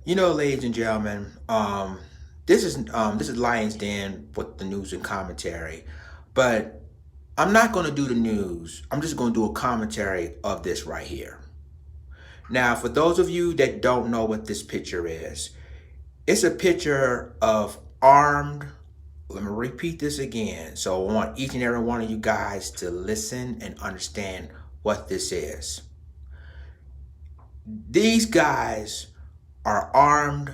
Ladies and gentlemen, this is Lions Den with the news and commentary, but I'm not going to do the news. I'm just going to do a commentary of this right here. Now, for those of you that don't know what this picture is, it's a picture of armed. Let me repeat this again. So I want each and every one of you guys to listen and understand what this is. These guys are armed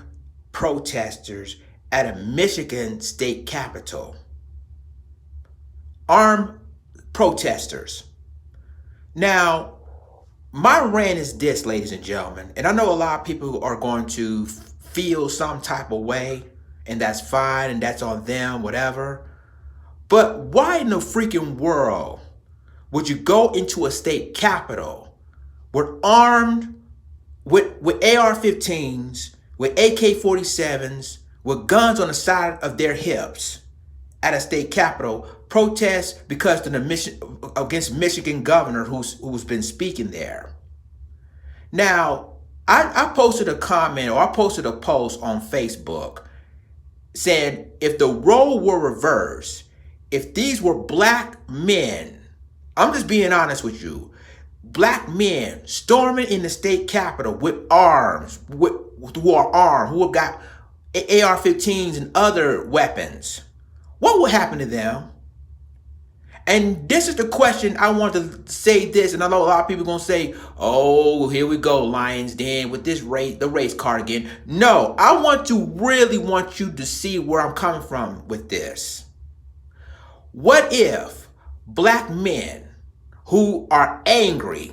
protesters at a Michigan state capitol. Armed protesters. Now, my rant is this, ladies and gentlemen, and I know a lot of people are going to feel some type of way, and that's fine, and that's on them, whatever. But why in the freaking world would you go into a state capitol with armed with AR-15s, with AK-47s, with guns on the side of their hips at a state capitol, protest because of the against Michigan governor who's been speaking there? Now, I posted a comment, or I posted a post on Facebook saying if the role were reversed, if these were black men, I'm just being honest with you, black men storming in the state capitol with arms, who are armed, who have got AR-15s and other weapons, what would happen to them? And this is the question I want to say this, and I know a lot of people are going to say, oh, here we go, Lions Den, with this the race card again. No, I really want you to see where I'm coming from with this. What if black men who are angry,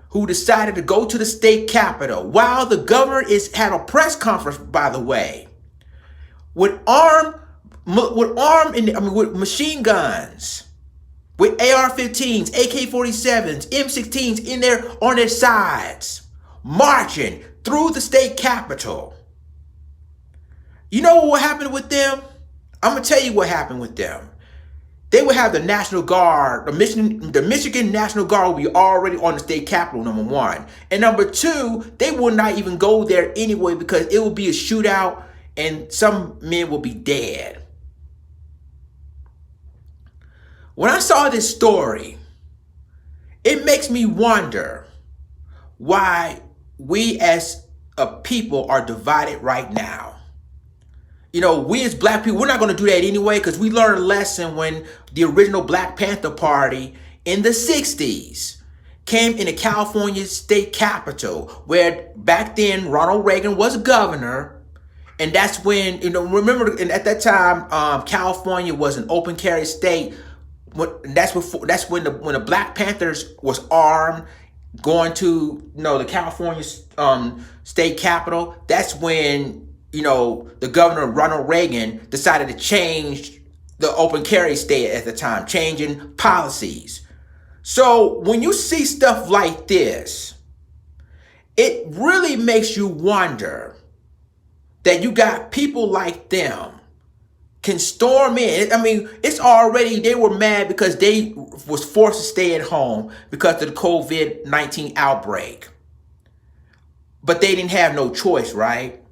who decided to go to the state capitol while the governor had a press conference, by the way, with machine guns, with AR-15s, AK-47s, M16s in there on their sides, marching through the state capitol? You know what happened with them? I'm going to tell you what happened with them. They would have the National Guard, the Michigan National Guard would be already on the state capitol, number one. And number two, they will not even go there anyway because it will be a shootout and some men will be dead. When I saw this story, it makes me wonder why we as a people are divided right now. We as black people, we're not going to do that anyway because we learned a lesson when the original Black Panther Party in the 60s came in the California state capitol, where back then Ronald Reagan was governor. And that's when, remember, and at that time, California was an open carry state. That's when the Black Panthers was armed going to, the California state capitol. That's when the governor, Ronald Reagan, decided to change the open carry state at the time, changing policies. So when you see stuff like this, it really makes you wonder that you got people like them can storm in. I mean, they were mad because they was forced to stay at home because of the COVID-19 outbreak. But they didn't have no choice, right?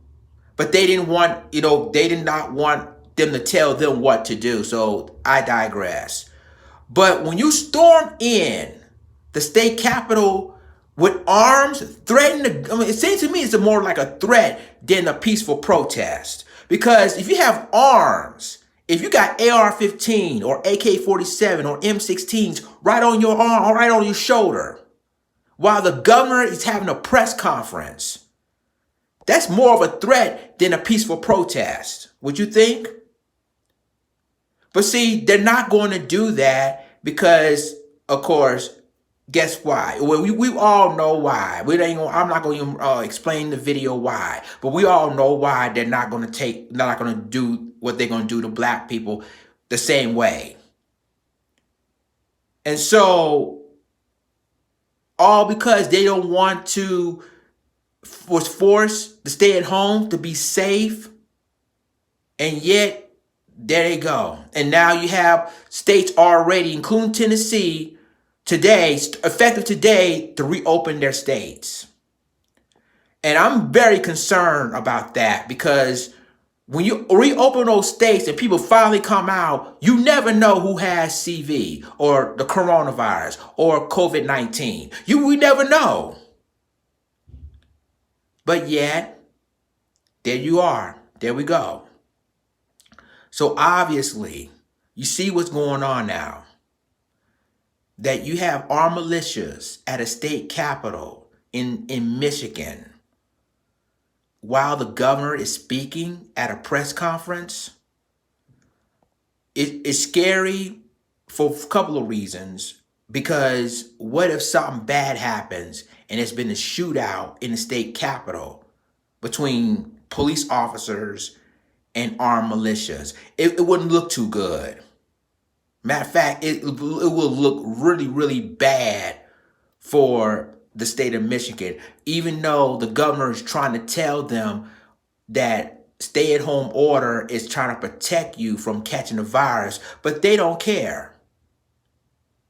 But they did not want them to tell them what to do. So I digress. But when you storm in the state capitol with arms, it seems to me it's more like a threat than a peaceful protest. Because if you have arms, if you got AR-15 or AK-47 or M16s right on your arm or right on your shoulder, while the governor is having a press conference, that's more of a threat than a peaceful protest. Would you think? But see, they're not going to do that because, of course, guess why? Well, we all know why. I'm not going to explain the video why, but we all know why they're not going to do what they're going to do to black people the same way. And so, all because they don't want to, was forced to stay at home to be safe, and yet there they go. And now you have states already, including Tennessee, effective today, to reopen their states. And I'm very concerned about that because when you reopen those states and people finally come out, you never know who has CV or the coronavirus or COVID-19. We never know. But yet, there you are. There we go. So obviously, you see what's going on now. That you have armed militias at a state capitol in Michigan while the governor is speaking at a press conference. It's scary for a couple of reasons. Because what if something bad happens and it's been a shootout in the state capitol between police officers and armed militias? It wouldn't look too good. Matter of fact, it will look really, really bad for the state of Michigan, even though the governor is trying to tell them that stay-at-home order is trying to protect you from catching the virus, but they don't care.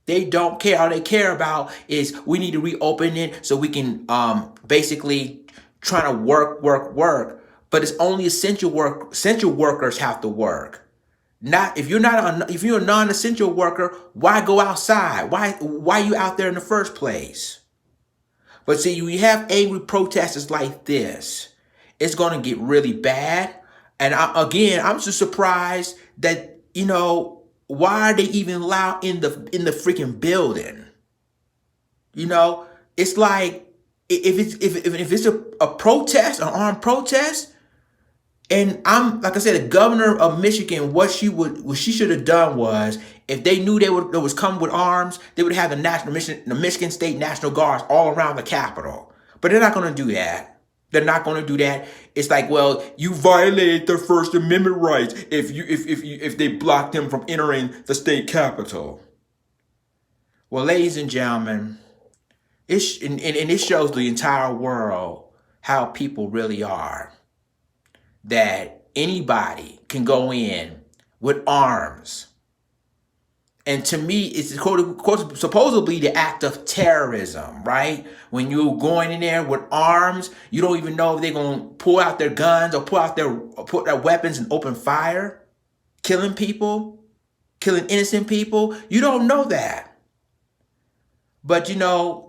They don't care. All they care about is we need to reopen it so we can basically try to work. But it's only essential workers have to work. Not if you're a non-essential worker, why go outside? Why are you out there in the first place? But see, you have angry protesters like this, it's going to get really bad. And I'm just surprised that, why are they even allowed in the freaking building? It's like if it's a protest, an armed protest, and I'm like I said, the governor of Michigan, what she should have done was, if they knew they was coming with arms, they would have the Michigan State National Guards all around the Capitol. But they're not going to do that. They're not going to do that. It's like, well, you violated their First Amendment rights if they blocked them from entering the state capitol. Well, ladies and gentlemen, it shows the entire world how people really are. That anybody can go in with arms. And to me, it's supposedly the act of terrorism, right? When you're going in there with arms, you don't even know if they're going to pull out their guns or put their weapons and open fire, killing people, killing innocent people. You don't know that. But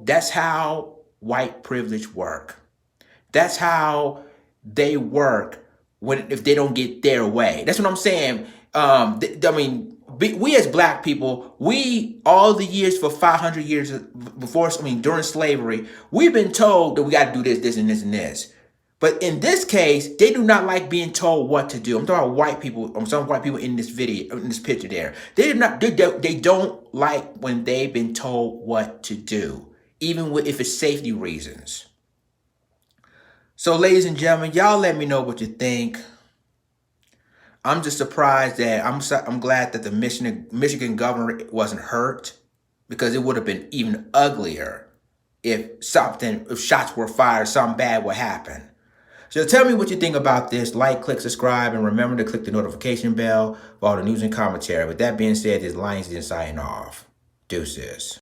that's how white privilege work. That's how they work if they don't get their way. That's what I'm saying. We as black people, all the years for 500 years before, during slavery, we've been told that we got to do this, and this, and this. But in this case, they do not like being told what to do. I'm talking about white people. Some white people in this video, in this picture there. They don't like when they've been told what to do, even if it's safety reasons. So, ladies and gentlemen, y'all let me know what you think. I'm just surprised that I'm glad that the Michigan governor wasn't hurt, because it would have been even uglier if shots were fired, something bad would happen. So tell me what you think about this. Like, click, subscribe, and remember to click the notification bell for all the news and commentary. With that being said, this Lions signing off. Deuces.